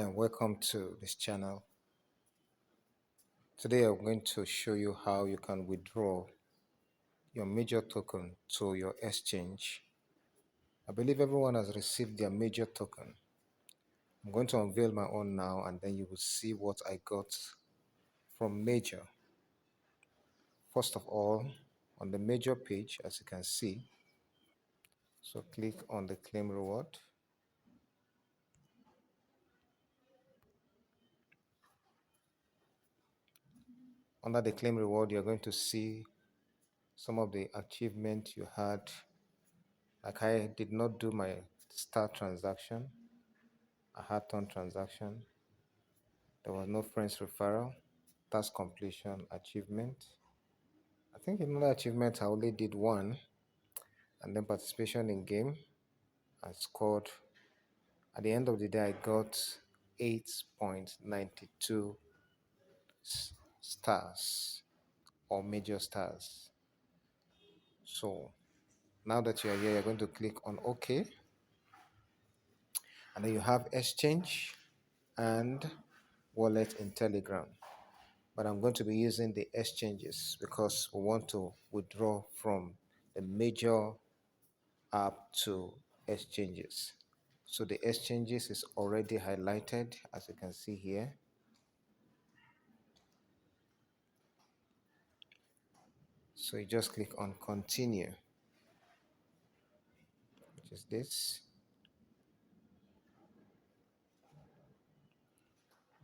And welcome to this channel. Today I'm going to show you how you can withdraw your major token to your exchange. I believe everyone has received their major token. I'm going to unveil my own now, and then you will see what I got from major. First of all, on the major page, as you can see, so click on the claim reward. Under the claim reward, you're going to see some of the achievements you had. Like, I did not do my start transaction, a hard turn transaction. There was no friends referral, task completion achievement. I think another achievement I only did one, and then participation in game. I scored. At the end of the day, I got 8.92 stars or major stars. So now that you are here, you're going to click on OK, and then you have exchange and wallet in Telegram. But I'm going to be using the exchanges because we want to withdraw from the major app to exchanges. So the exchanges is already highlighted, as you can see here. So you just click on continue, which is this.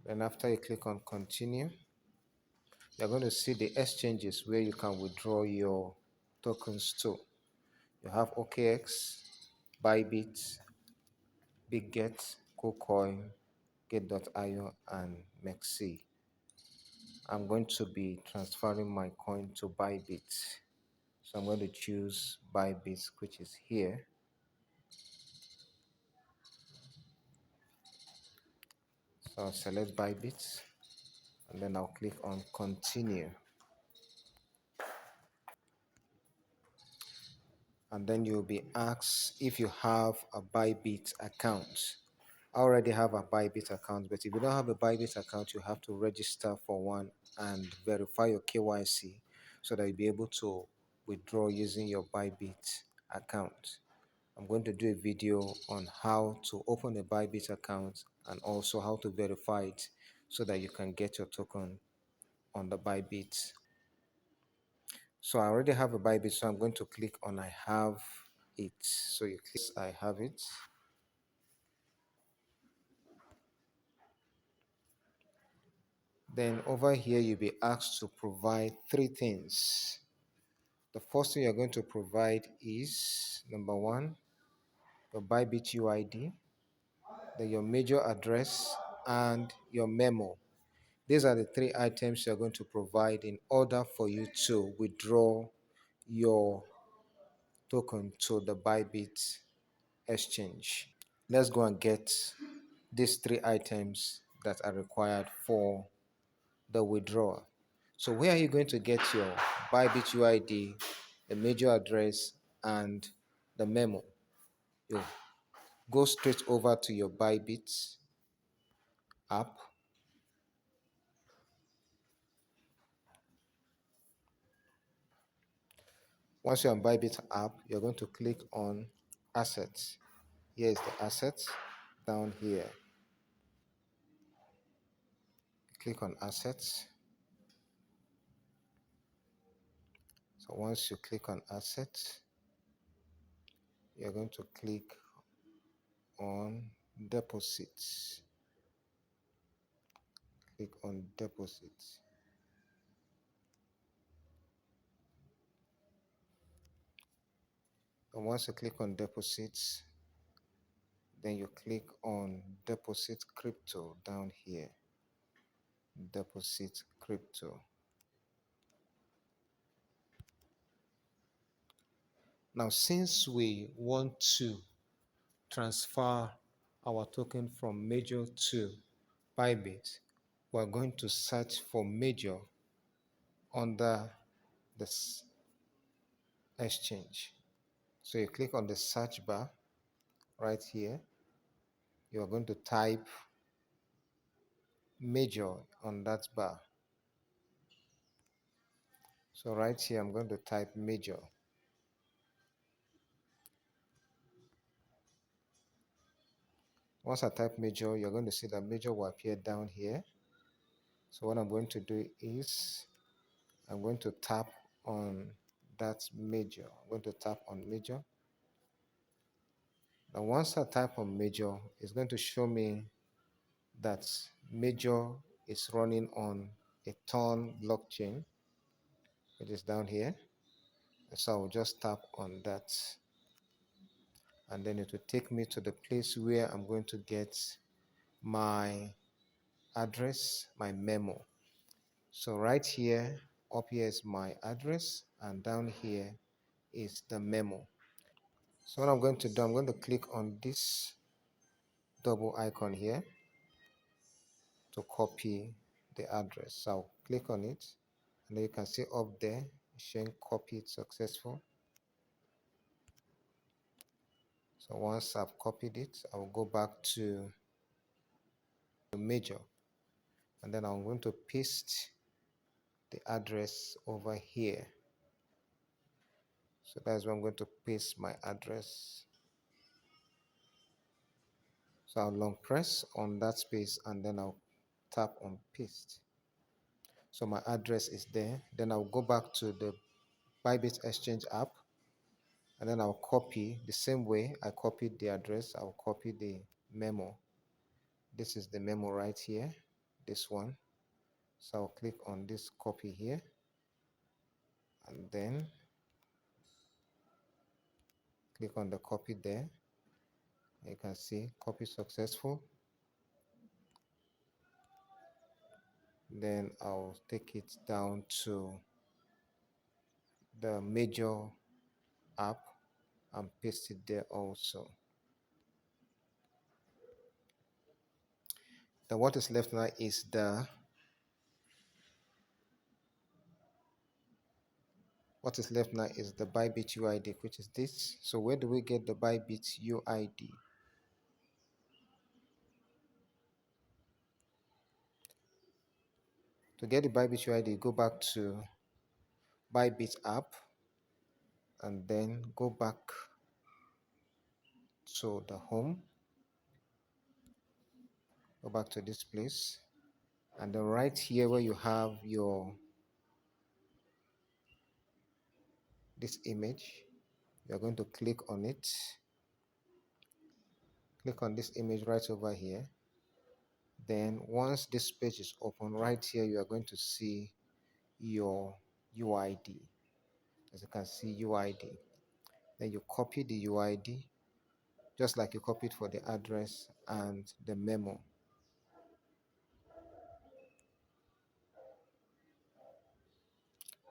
Then after you click on continue, you're going to see the exchanges where you can withdraw your tokens to. You have OKX, BYBIT, BigGet, KuCoin, Get.io, and Mexi. I'm going to be transferring my coin to BYBIT. So I'm going to choose BYBIT, which is here. So I'll select BYBIT, and then I'll click on continue. And then you'll be asked if you have a BYBIT account. I already have a BYBIT account, but if you don't have a BYBIT account, you have to register for one and verify your KYC so that you'll be able to withdraw using your BYBIT account. I'm going to do a video on how to open a BYBIT account and also how to verify it so that you can get your token on the BYBIT. So I already have a BYBIT, so I'm going to click on I have it. So you click I have it. Then over here you'll be asked to provide three things. The first thing you're going to provide is number one, your BYBIT UID, then your major address, and your memo. These are the three items you're going to provide in order for you to withdraw your token to the BYBIT exchange. Let's go and get these three items that are required for the withdrawal. So where are you going to get your BYBIT UID, the major address, and the memo? You go straight over to your BYBIT app. Once you're on BYBIT app, you're going to click on assets. Here is the assets down here. Click on assets. So once you click on assets, you're going to click on deposits. Click on deposits. And once you click on deposits, then you click on deposit crypto down here. Deposit crypto. Now, since we want to transfer our token from major to BYBIT, we're going to search for major under this exchange. So you click on the search bar right here. You are going to type major on that bar. So right here, I'm going to type major. Once I type major, you're going to see that major will appear down here. So what I'm going to do is I'm going to tap on that major. I'm going to tap on major. Now once I tap on major, it's going to show me that major is running on a Ton blockchain, which is down here. So I'll just tap on that, and then it will take me to the place where I'm going to get my address, my memo. So right here, up here is my address, and down here is the memo. So what I'm going to do, I'm going to click on this double icon here to copy the address. So I'll click on it, and then you can see up there showing copied successful. So once I've copied it, I'll go back to the major, and then I'm going to paste the address over here. So that's where I'm going to paste my address. So I'll long press on that space, and then I'll tap on paste. So my address is there. Then I'll go back to the BYBIT Exchange app, and then I'll copy the same way I copied the address. I'll copy the memo. This is the memo right here, this one. So I'll click on this copy here, and then click on the copy there. You can see copy successful. Then I'll take it down to the major app and paste it there also. Then what is left now is the BYBIT UID, which is this. So where do we get the BYBIT UID? To get the BYBIT UID, go back to BYBIT app, and then go back to the home. Go back to this place, and then right here where you have this image, you're going to click on it. Click on this image right over here. Then once this page is open, right here you are going to see your UID. As you can see, UID. Then you copy the UID just like you copied for the address and the memo.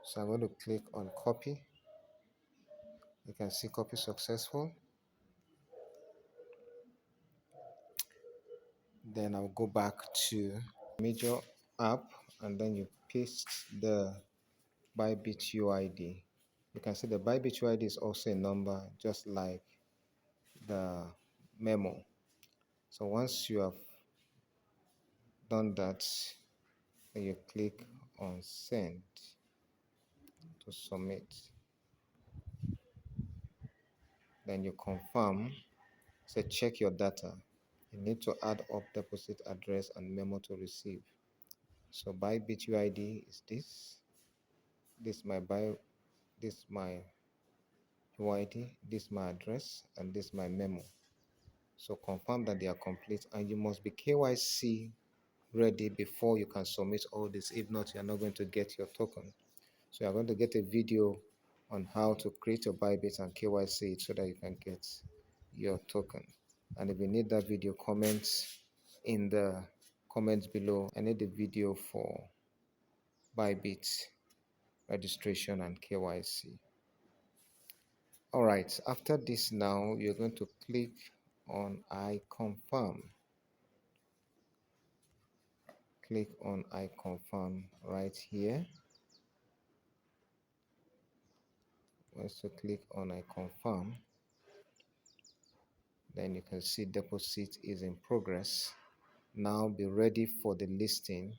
So I'm going to click on copy. You can see copy successful. Then I'll go back to major app, and then you paste the BYBIT UID. You can see the BYBIT UID is also a number just like the memo. So once you have done that, then you click on send to submit. Then you confirm. Say check your data. You need to add up deposit address and memo to receive. So BYBIT UID is this. This is my UID, this is my address, and this is my memo. So confirm that they are complete, and you must be KYC ready before you can submit all this. If not, you are not going to get your token. So you are going to get a video on how to create your BYBIT and KYC it so that you can get your token. And if you need that video, comment in the comments below. I need the video for BYBIT registration and KYC. All right, after this now, you're going to click on I confirm. Click on I confirm right here. Once you click on I confirm, then you can see deposit is in progress. now be ready for the listing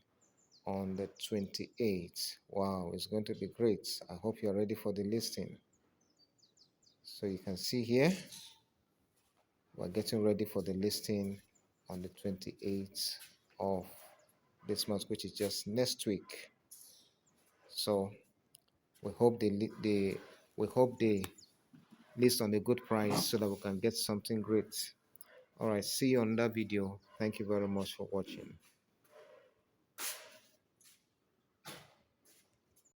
on the 28th. Wow, it's going to be great. I hope you're ready for the listing. So you can see here, we're getting ready for the listing on the 28th of this month, which is just next week. So we hope they list on a good price so that we can get something great. All right, see you on that video. Thank you very much for watching.